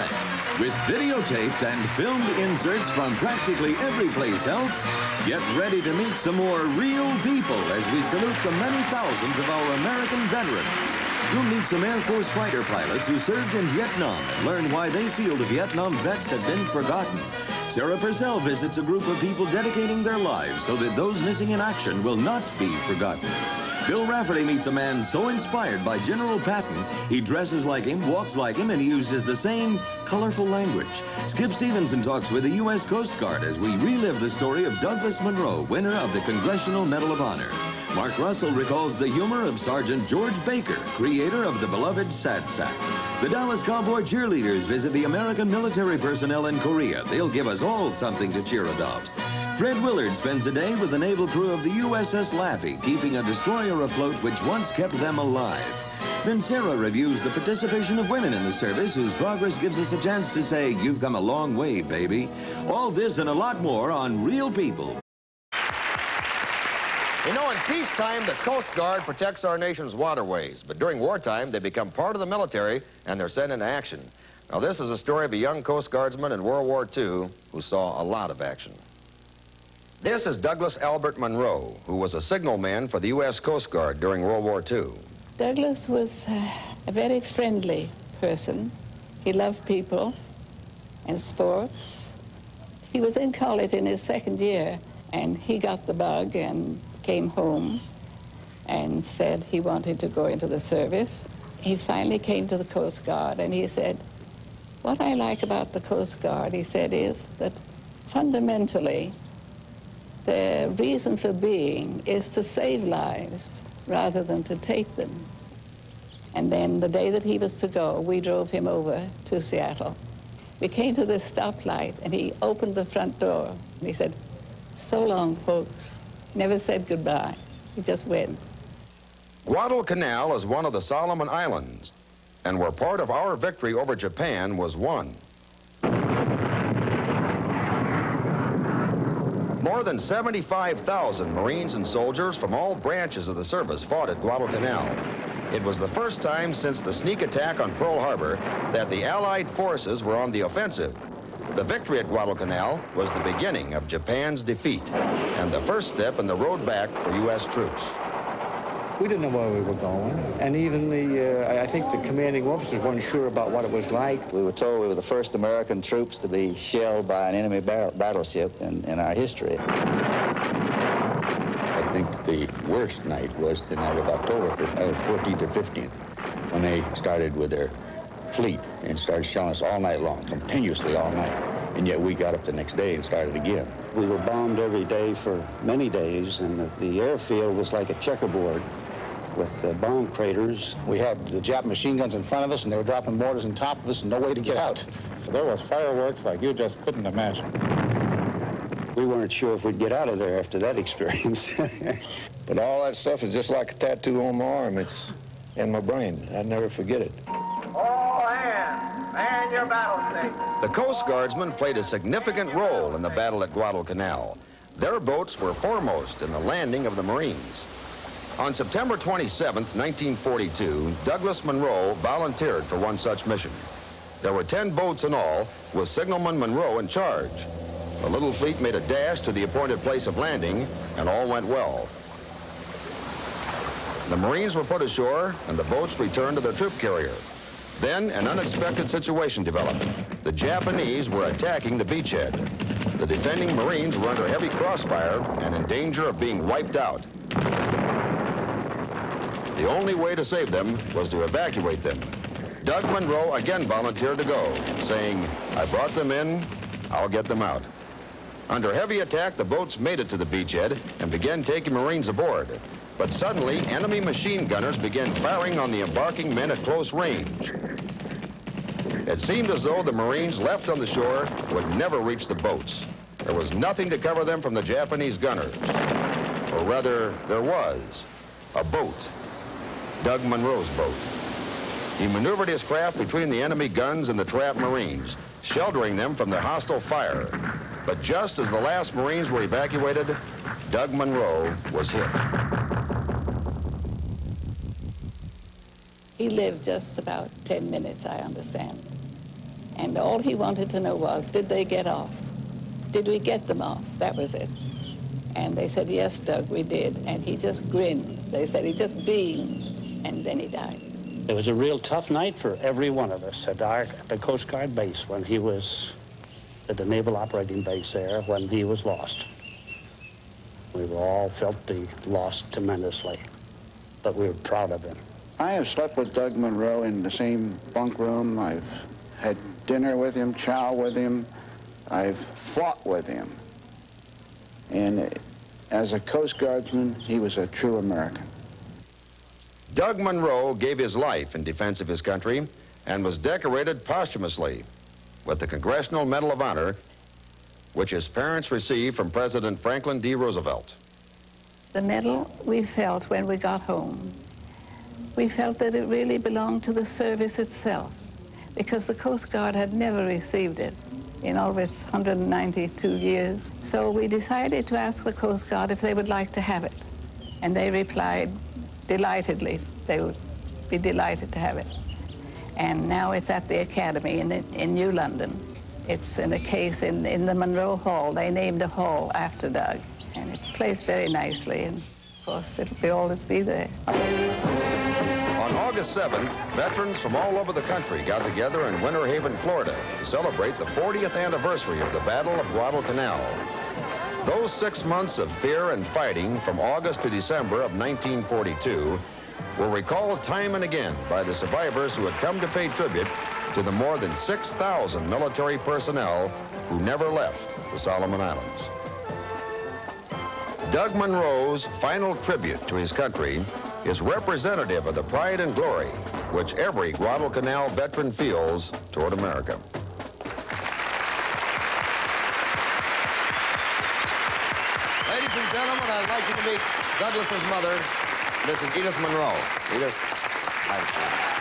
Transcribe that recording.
effect. With videotaped and filmed inserts from practically every place else, get ready to meet some more real people as we salute the many thousands of our American veterans. You'll meet some Air Force fighter pilots who served in Vietnam and learn why they feel the Vietnam vets have been forgotten. Sarah Purcell visits a group of people dedicating their lives so that those missing in action will not be forgotten. Bill Rafferty meets a man so inspired by General Patton, he dresses like him, walks like him, and he uses the same colorful language. Skip Stevenson talks with the U.S. Coast Guard as we relive the story of Douglas Munro, winner of the Congressional Medal of Honor. Mark Russell recalls the humor of Sergeant George Baker, creator of the beloved Sad Sack. The Dallas Cowboy cheerleaders visit the American military personnel in Korea. They'll give us all something to cheer about. Fred Willard spends a day with the naval crew of the USS Laffey, keeping a destroyer afloat which once kept them alive. Then Sarah reviews the participation of women in the service, whose progress gives us a chance to say, "You've come a long way, baby." All this and a lot more on Real People. You know, in peacetime, the Coast Guard protects our nation's waterways, but during wartime, they become part of the military and they're sent into action. Now, this is a story of a young Coast Guardsman in World War II who saw a lot of action. This is Douglas Albert Munro, who was a signalman for the U.S. Coast Guard during World War II. Douglas was a very friendly person. He loved people and sports. He was in college in his second year, and he got the bug and came home and said he wanted to go into the service. He finally came to the Coast Guard, and he said, "What I like about the Coast Guard," he said, "is that fundamentally, the reason for being is to save lives rather than to take them." And then the day that he was to go, we drove him over to Seattle. We came to this stoplight, and he opened the front door, and he said, "So long, folks." Never said goodbye. He just went. Guadalcanal is one of the Solomon Islands, and where part of our victory over Japan was won. More than 75,000 Marines and soldiers from all branches of the service fought at Guadalcanal. It was the first time since the sneak attack on Pearl Harbor that the Allied forces were on the offensive. The victory at Guadalcanal was the beginning of Japan's defeat and the first step in the road back for U.S. troops. We didn't know where we were going, and even I think the commanding officers weren't sure about what it was like. We were told we were the first American troops to be shelled by an enemy battleship in our history. I think the worst night was the night of October 14th or 15th, when they started with their fleet and started shelling us all night long, continuously all night. And yet we got up the next day and started again. We were bombed every day for many days, and the airfield was like a checkerboard with bomb craters. We had the Jap machine guns in front of us, and they were dropping mortars on top of us, and no way to get out. There was fireworks like you just couldn't imagine. We weren't sure if we'd get out of there after that experience. But all that stuff is just like a tattoo on my arm. It's in my brain. I'd never forget it. All hands, man your battle station. The Coast Guardsmen played a significant role in the battle at Guadalcanal. Their boats were foremost in the landing of the Marines. On September 27th, 1942, Douglas Munro volunteered for one such mission. There were 10 boats in all, with Signalman Munro in charge. The little fleet made a dash to the appointed place of landing, and all went well. The Marines were put ashore, and the boats returned to their troop carrier. Then an unexpected situation developed. The Japanese were attacking the beachhead. The defending Marines were under heavy crossfire and in danger of being wiped out. The only way to save them was to evacuate them. Doug Munro again volunteered to go, saying, "I brought them in, I'll get them out." Under heavy attack, the boats made it to the beachhead and began taking Marines aboard. But suddenly, enemy machine gunners began firing on the embarking men at close range. It seemed as though the Marines left on the shore would never reach the boats. There was nothing to cover them from the Japanese gunners. Or rather, there was a boat. Doug Munro's boat. He maneuvered his craft between the enemy guns and the trapped Marines, sheltering them from their hostile fire. But just as the last Marines were evacuated, Doug Munro was hit. He lived just about 10 minutes, I understand. And all he wanted to know was, did they get off? Did we get them off? That was it. And they said, yes, Doug, we did. And he just grinned. They said he just beamed, and then he died. It was a real tough night for every one of us at the Coast Guard base when he was at the Naval Operating Base there, when he was lost. We all felt the loss tremendously, but we were proud of him. I have slept with Doug Munro in the same bunk room. I've had dinner with him, chow with him. I've fought with him. And as a Coast Guardsman, he was a true American. Doug Munro gave his life in defense of his country and was decorated posthumously with the Congressional Medal of Honor, which his parents received from President Franklin D. Roosevelt. The medal we felt when we got home, we felt that it really belonged to the service itself, because the Coast Guard had never received it in all of its 192 years. So we decided to ask the Coast Guard if they would like to have it. And they replied delightedly. They would be delighted to have it. And now it's at the Academy in New London. It's in a case in the Munro Hall. They named a hall after Doug. And it's placed very nicely, and of course it'll always be there. On August 7th, veterans from all over the country got together in Winter Haven, Florida to celebrate the 40th anniversary of the Battle of Guadalcanal. Those 6 months of fear and fighting from August to December of 1942 were recalled time and again by the survivors who had come to pay tribute to the more than 6,000 military personnel who never left the Solomon Islands. Doug Munro's final tribute to his country is representative of the pride and glory which every Guadalcanal veteran feels toward America. Ladies and gentlemen, I'd like you to meet Douglas's mother, Mrs. Edith Munro. Edith, hi.